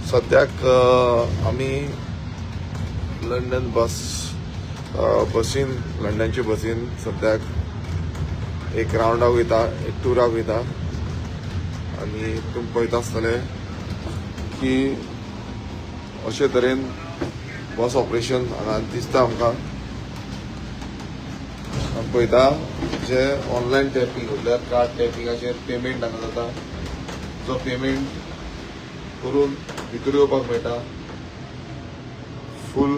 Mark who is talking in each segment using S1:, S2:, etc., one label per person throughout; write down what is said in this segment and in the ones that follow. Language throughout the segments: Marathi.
S1: सद्याक आमी लंडन बसीन लंडनची बसीन सद्याक एक राउंडाक वयता, एक टुराक वयता आनी तुमी पळयता आसतले की अशे तरेन बस ऑपरेशन हांगा दिसता आमकां पळयता जे ऑनलायन टॅपिंग म्हणल्यार कार्ड टॅपिंगाचेर पेमेंट हांगा जाता. जो पेमेंट करून भितर येवपाक मेळटा. फूल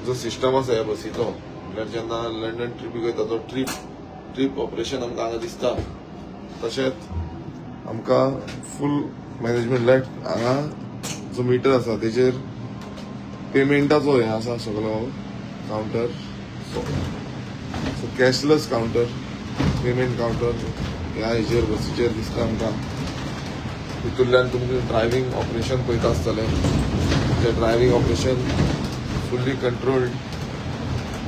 S1: जो सिस्टम आसा ह्या बसीचो म्हणल्यार जेन्ना लंडन ट्रिपीक वयता तो ट्रीप ऑपरेशन आमकां हांगा दिसता. तशेंच आमकां फूल मॅनेजमेंट हांगा जो मिटर आसा तेजेर पेमेंटाचो हें आसा सगळो counter. So cashless counter, payment counter ह्या हेजेर बसीचेर दिसता आमकां. भितरल्यान तुमचे ड्रायव्हिंग ऑपरेशन पळयता आसतले. ते ड्रायव्हिंग ऑपरेशन फुल्ली कंट्रोल्ड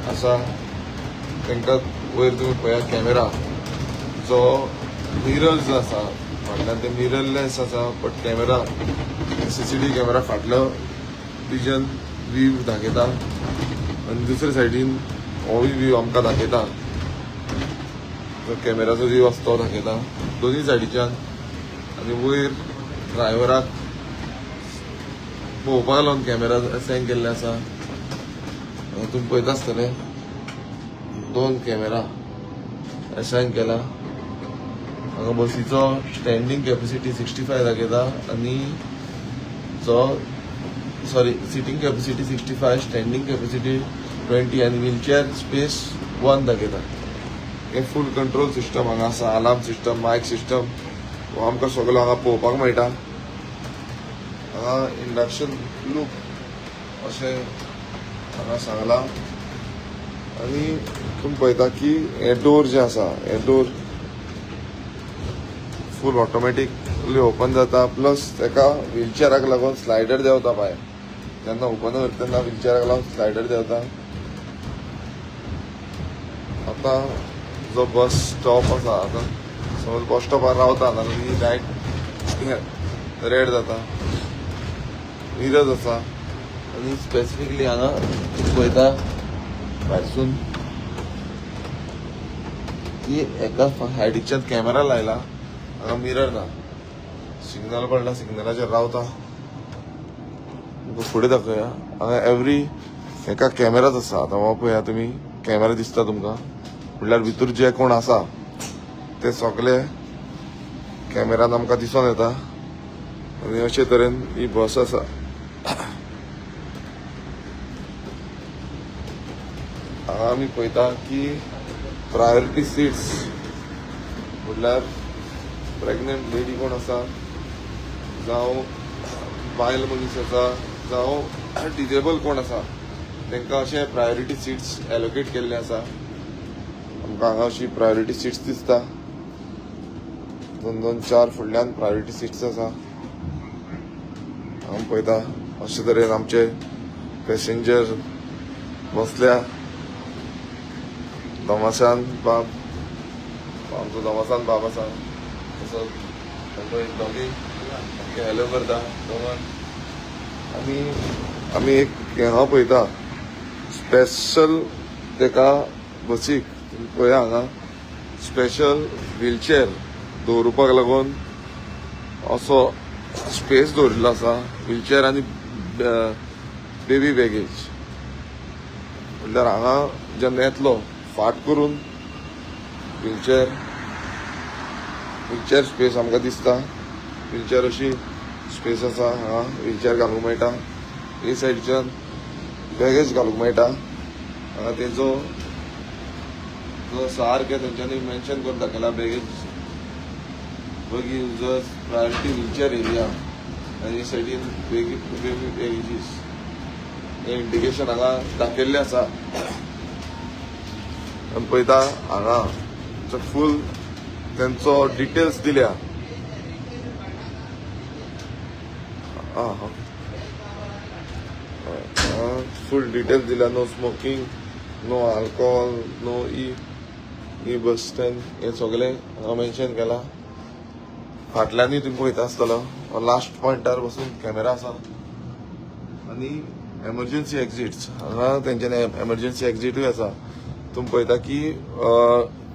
S1: आसा. तांकां वयर तुमी पळयात कॅमेरा जो मिरर्स आसा फाटल्यान ते मिररलेस आसा बट कॅमेरा CCTV कॅमेरा फाटलो विजन व्यू दाखयता आनी दुसरे सायडीन होय व्यू आमकां दाखयता. जो कॅमेराचो व्यू आसा तो दाखयता दोनूय सायडीच्यान. आनी वयर ड्रायव्हराक पळोवपाक लागून कॅमेरा असायन केल्ले आसा. तुमी पळयता आसतले 2 कॅमेरा असायन केला. हांगा बसीचो स्टँडींग कॅपॅसिटी 65 दाखयता आनी सिटींग कॅपॅसिटी 65, स्टँडींग कॅपॅसिटी 20 आनी व्हीलचेअर स्पेस 1 दाखयता. हे फूल कंट्रोल सिस्टम हांगा आसा. अलार्म सिस्टम, मायक सिस्टम हो आमकां सगळो हांगा पळोवपाक मेळटा. हांगा इंडक्शन लूप अशें हांगा सांगलां. आनी तुमी पळयता की हे डोर जे आसा हे डोर फूल ऑटोमॅटिकली ओपन जाता. प्लस ताका व्हीलचेअराक लागून स्लायडर देंवता भायर. जेन्ना ओपन करता तेन्ना व्हीलचेअराक लागून स्लायडर देंवता. आतां जो बस स्टॉप आसा, आतां समज बस स्टॉपार रावता जाल्यार ही लायट रेड जाता. मिरज आसा आनी स्पेसिफिकली हांगा पळयता भायरसून की एका सायडीच्यान कॅमेरा लायला. हांगा मिरर ना. सिग्नल पडला, सिग्नलाचेर रावता. फुडें दाखोवया. हांगा एवरी एका कॅमेराच आसा. आतां हो पळया तुमी कॅमेरा दिसता तुमकां म्हणल्यार भितर जे कोण आसा ते सगळे कॅमेरान आमकां दिसून येता. आनी अशे तरेन ही बस आसा. हांगा आमी पळयता की प्रायोरिटी सीट्स म्हणल्यार प्रेग्नंट लेडी कोण आसा जावं बायल मनीस आसा जावं डिजेबल कोण आसा तांकां अशे प्रायोरिटी सीट्स एलोकेट केल्ले आसा. आमकां हांगा अशी प्रायोरिटी सीट्स दिसता. 2, 4 फुडल्यान प्रायोरिटी सीट्स आसा. हांव पळयता अशे तरेन आमचे पॅसेंजर बसल्या दमासान बाब. आमचो दमासान बाब आसा. तसोच तांचो एक डॉगी हॅलो करता दोगांक. आमी एक हांव पळयता स्पेशल तेका बसीक पळया हांगा स्पेशल व्हीलचेअर दवरुपाक लागून असो स्पेस दवरिल्लो आसा. व्हीलचेअर आनी बेबी बॅगेज म्हणल्यार हांगा जेन्ना येतलो फाट करून व्हीलचेअर स्पेस आमकां दिसता. व्हीलचेअर अशी स्पेस आसा. हांगा व्हीलचेअर घालूंक मेळटा. हे सायडीच्यान बॅगेज घालूंक मेळटा. हांगा तेजो जो सारकें तेंच्यांनी मेन्शन करून दाखयला बॅगेज बगी युजर्स प्रायोरिटी व्हीलचेअर एरिया आनी सायडीन बेबी बॅगेजीस हे इंडिकेशन हांगा दाखयल्लें आसा. आमी पळयता हांगा फूल तेंचो डिटेल्स दिल्या. फूल डिटेल्स दिल्या. No smoking, no alcohol, no ई बस स्टँड हे सगळें हांगा मेन्शन केला. फाटल्यानूय तुमी पळयता आसतलो लास्ट पॉयंटार बसून कॅमेरा आसा. आनी एमर्जन्सी एक्झिट्स हांगा तेंच्यांनी एमर्जन्सी एक्झिटूय आसा. तुमी पळयता की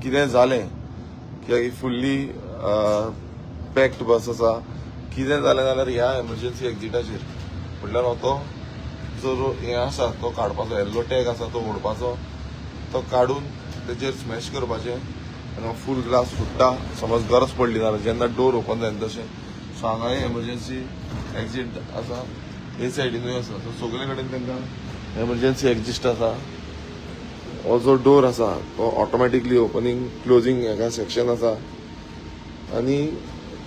S1: कितें जालें कित्याक फुल्ली पॅक्ड बस आसा. कितें जालें जाल्यार ह्या एमर्जन्सी एक्झिटाचेर म्हटल्यार हो तो जो हें आसा तो काडपाचो, येल्लो टॅग आसा तो ओडपाचो, तो काडून तेजेर स्मॅश करपाचें आनी हो फूल ग्लास फुट्टा समज गरज पडली जाल्यार जेन्ना डोर ओपन जायना तशें. सो हांगाय एमर्जन्सी एक्झिट आसा, हे सायडीनूय आसा. सो सगळे कडेन तांकां एमर्जन्सी एक्झिट आसा. हो जो डोर आसा तो ऑटोमॅटिकली ओपनिंग क्लोजिंग हेका सेक्शन आसा. आनी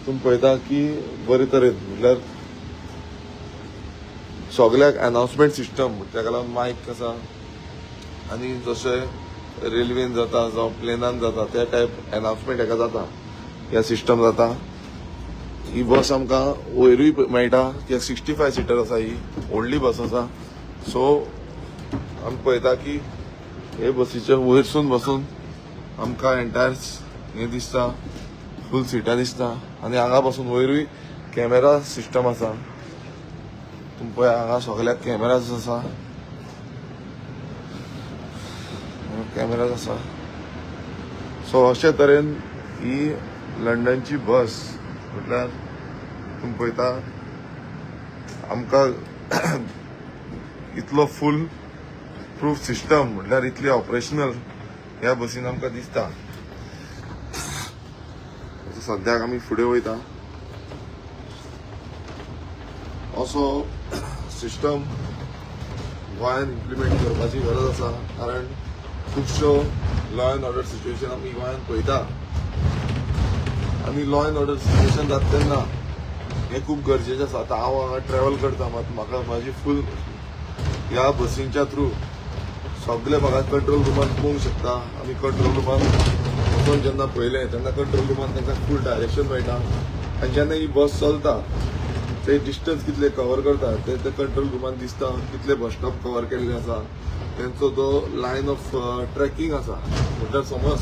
S1: तुमी पळयता की बरे तरेन म्हटल्यार सगळ्याक अनाउन्समेंट सिस्टम ताका लागून मायक आसा. आनी जशें रेल्वेन जाता जावं प्लेनान जाता त्या टायप अनाउन्समेंट हेका जाता, ह्या सिस्टम जाता. ही बस आमकां वयरूय मेळटा कित्याक 65 सिटर आसा, ही व्हडली बस आसा. सो आमी पळयता की हे बसीच्या वयरसून बसून आमकां एंटायर हें दिसता, फूल सिटां दिसता. आनी हांगा बसून वयरूय कॅमेरा सिस्टम आसा. तुमी पळय हांगा सगळ्याक कॅमेराज आसा, कॅमेराज आसा. सो अशे तरेन ही लंडनची बस म्हटल्यार तुमी पळयता आमकां इतलो फूल प्रूफ सिस्टम म्हटल्यार इतली ऑपरेशनल ह्या बसीन आमकां दिसता. सद्याक आमी फुडें वयता. असो सिस्टम गोंयान इम्प्लिमेंट करपाची गरज आसा, कारण खुबश्यो लॉ एंड ऑर्डर सिच्युएशन आमी गोंयान पळयता. आनी लॉ एंड ऑर्डर सिच्युएशन जाता तेन्ना हें खूब गरजेचें आसा. आतां हांव हांगा ट्रॅव्हल करता, मात म्हाका म्हाजी फूल ह्या बसींच्या थ्रू सगळे म्हाका कंट्रोल रुमान पळोवंक शकता. आमी कंट्रोल रुमान वचून जेन्ना पळयलें तेन्ना कंट्रोल रुमान तांकां फूल डायरेक्शन मेळटा. आनी जेन्ना ही बस चलता ते डिस्टन्स कितले कवर करता ते कंट्रोल रुमान दिसता. कितले बस स्टॉप कवर केल्ले आसा, तेंचो जो लायन ऑफ ट्रॅकिंग आसा. म्हटल्यार समज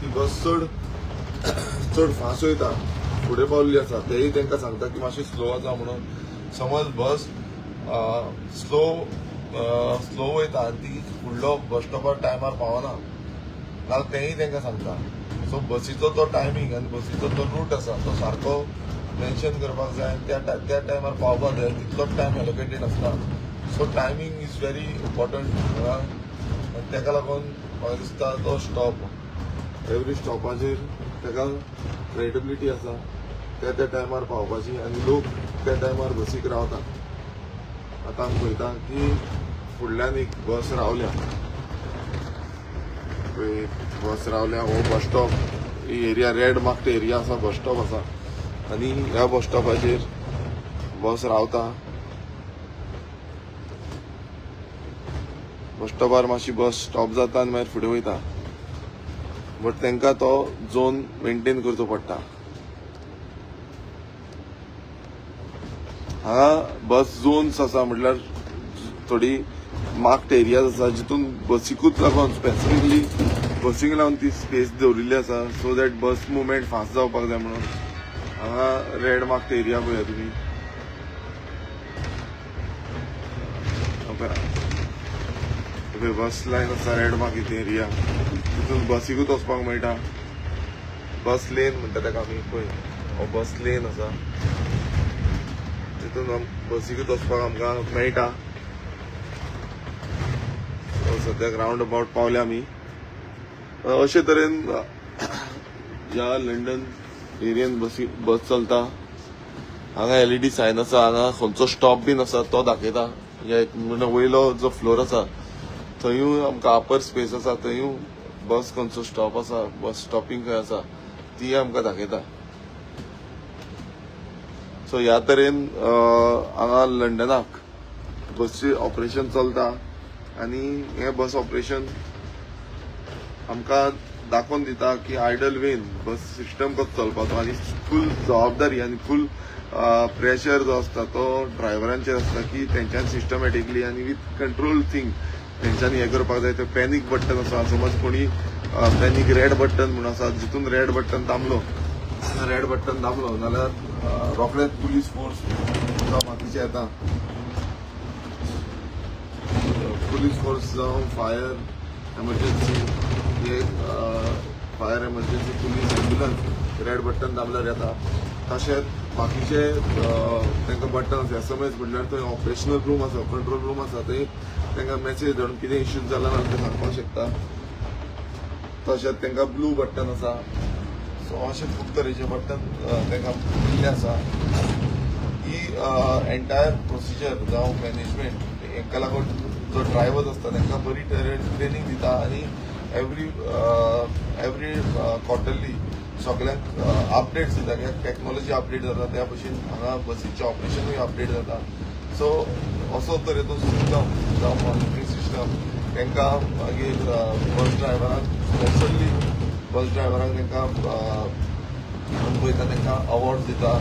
S1: ती बस चड फास्ट वयता, फुडें पावल्ली आसा, तेय तांकां सांगता की मातशें स्लो वचा म्हणून. समज बस स्लो वयता आनी ती फुडलो बस स्टॉपार टायमार पावना जाल्यार तेंय तांकां सांगता. सो बसीचो तो टायमींग आनी बसीचो तो रूट आसा तो सारको मेन्शन करपाक जाय. त्या टायमार पावपाक जाय, तितलोच टायम एलोकेटेड आसता. So timing is very important. आनी ताका लागून म्हाका दिसता तो स्टॉप एवरी स्टॉपाचेर ताका क्रेडिबिलिटी आसा त्या टायमार पावपाची, आनी लोक त्या टायमार बसीक रावता. आतां आमी पळयता की फुडल्यान एक बस रावल्या, हो बस स्टॉप, ही एरिया रेड मार्क्ड एरिया आसा, बस स्टॉप आसा. आनी ह्या बस स्टॉपाचेर बस रावता. बस स्टॉपार मातशी बस स्टॉप जाता आनी मागीर फुडें वयता. बट तांकां तो झोन मेंटेन करचो पडटा. हांगा बस झोन्स आसा म्हटल्यार थोडी मार्क्ड एरियाज आसा जितून बसीकूच लागून स्पेसिफिकली बसीक लागून ती स्पेस दवरिल्ली आसा, so that bus movement fast जावपाक जाय म्हणून. हांगा रेड मार्क्ड एरिया पळया तुमी. बस लायन आसा, रेड मार्क्ड एरिया, तितून बसीकूच वचपाक मेळटा. बस लेन म्हणटा ताका आमी. पळय हो बस लेन आसा, तितून बसीकूच वचपाक आमकां मेळटा. सद्याक रावंड अबावट पावल्या आमी. अशे तरेन ह्या लंडन एरियन बस चलता. हांगा LED सायन आसा, हांगा खंयचो स्टॉप बीन आसा तो दाखयता. वयलो जो फ्लोर आसा थंयूय आमकां अपर स्पेस आसा, थंयूय बस खंयचो स्टॉप आसा, बस स्टॉपिंग खंय आसा ती आमकां दाखयता. सो ह्या तरेन हांगा लंडनाक बसचे ऑपरेशन चलता. आनी हे बस ऑपरेशन आमकां दाखोवन दिता की आयडल वेन बस सिस्टम कसो चलपाचो. आनी फूल जबाबदारी आनी फूल प्रेशर जो आसता तो ड्रायव्हरांचेर आसता की तेंच्यानी सिस्टमॅटिकली आनी विथ कंट्रोल थिंग तेंच्यांनी हें करपाक जाय. तो पॅनीक बटन आसा, समज कोणी पॅनीक रेड बटन म्हणून आसा, जितून रेड बटन दामलो जाल्यार रोखडेंच पुलीस फोर्स मातीचे येता. पुलीस फोर्स जावं फायर एमर्जन्सी हे fire emergency police ambulance red button दाबल्यार येता. तशेंच बाकीचे तांकां बटन आसा SMS म्हणल्यार थंय ऑपरेशनल रूम आसा कंट्रोल रूम आसा थंय तांकां मेसेज धाडून कितें इश्यूज जाला ना ते सांगपाक शकता. तशेंच तांकां ब्लू बटन आसा. सो अशे खूब तरेचे बटन तांकां दिल्ले आसा. ही एंटायर प्रोसिजर जावं मॅनेजमेंट हांकां लागून जो ड्रायव्हर्स आसता तांकां बरी ट्रेनिंग दिता आनी एवरी क्वार्टरली सगळ्यांक अपडेट्स दिता कित्याक टॅक्नॉलॉजी अपडेट जाता त्या भशेन हांगा बसीचे ऑपरेशनूय अपडेट जाता. सो असो तरेचो सिस्टम जावं मॉनिटरींग सिस्टम तांकां मागीर बस ड्रायव्हरांक स्पेशली बस ड्रायव्हरांक तांकां पळयता तांकां अवॉर्ड्स दिता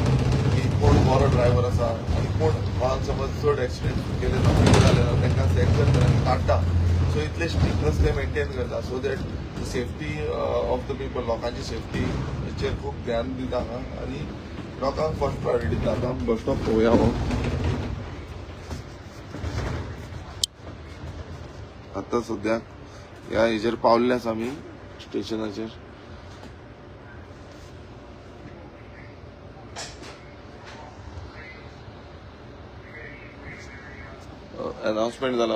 S1: की कोण बरो ड्रायव्हर आसा आनी कोण कोणाक समज चड एक्सिडेंट केले जाले ना तांकां सेलेक्ट करता आनी काडटा. सो इतले स्ट्रिक्टनेस ते मेंटेन करता so that safety of the people लोकांची सेफ्टी हेचेर खूब ध्यान दिता हांगा आनी लोकांक फर्स्ट प्रायोरिटी दिता. आतां बस स्टॉप पळोवया हांव. आतां सद्याक ह्या हेचेर पावल्ले आसा आमी स्टेशनाचेर. अनाउन्समेंट जाला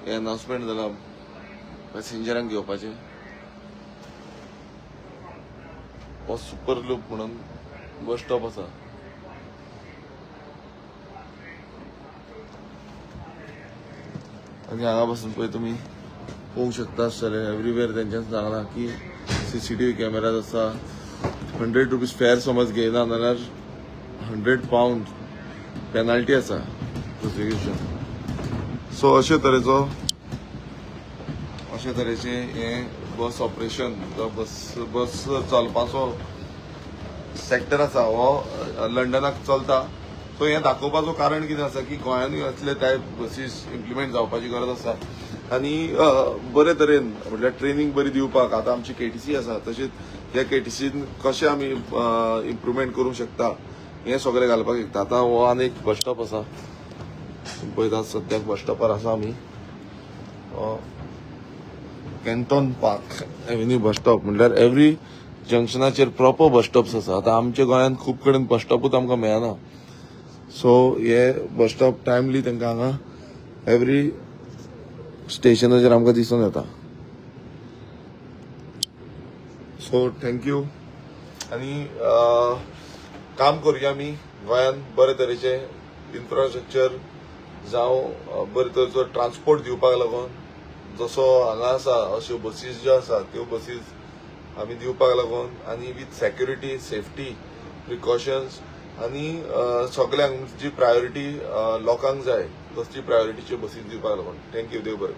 S1: हे अनाउन्समेंट जाला पॅसेंजरांक घेवपाचे. हो सुपर लूप म्हणून बस स्टॉप आसा. आनी हांगा बसून पळय तुमी पळोवंक शकता आसतले एवरीवेर तेंच्यान सांगला की CCTV कॅमेराज आसा. 100 रुपीज फेअर समज घेयना जाल्यार £100 पेनल्टी आसा प्रोसिक्युशन. सो अशे तरेचे हे बस ऑपरेशन बस चलपाचो सेक्टर आसा हो लंडनाक चलता. सो हें दाखोवपाचो कारण कितें आसा की गोंयांतूय असले टायप बसीस इम्प्लिमेंट जावपाची गरज आसा आनी बरे तरेन म्हटल्यार ट्रेनिंग बरी दिवपाक आतां आमची KTC आसा तशेंच ह्या KTCन कशें आमी इम्प्रुवमेंट करूंक शकता हें सगळें घालपाक शकता. आतां हो आनी एक बस स्टॉप आसा पळयता सद्याक बस स्टॉपार आसा आमी. कॅन्टॉन पार्क एव्हेन्यू बस स्टॉप म्हटल्यार एवरी जंक्शनाचेर प्रॉपर बस स्टॉप्स आसा. आतां आमच्या गोंयांत खूब कडेन बस स्टॉपूच आमकां मेळना. सो हे बस स्टॉप टायमली तांकां हांगा एवरी स्टेशनाचेर आमकां दिसून येता. सो थँक्यू आनी काम करुया आमी गोंयांत बरे तरेचे इन्फ्रास्ट्रक्चर जावं बरे तरेचो ट्रान्सपोर्ट दिवपाक लागून जसो हांगा आसा अश्यो बसीस ज्यो आसा त्यो बसीस आमी दिवपाक लागून आनी विथ सेक्युरिटी सेफ्टी प्रिकॉशन्स आनी सगळ्यांक जी प्रायोरिटी लोकांक जाय तसली प्रायोरिटीच्यो बसीस दिवपाक लागून. थँक्यू. देव बरें.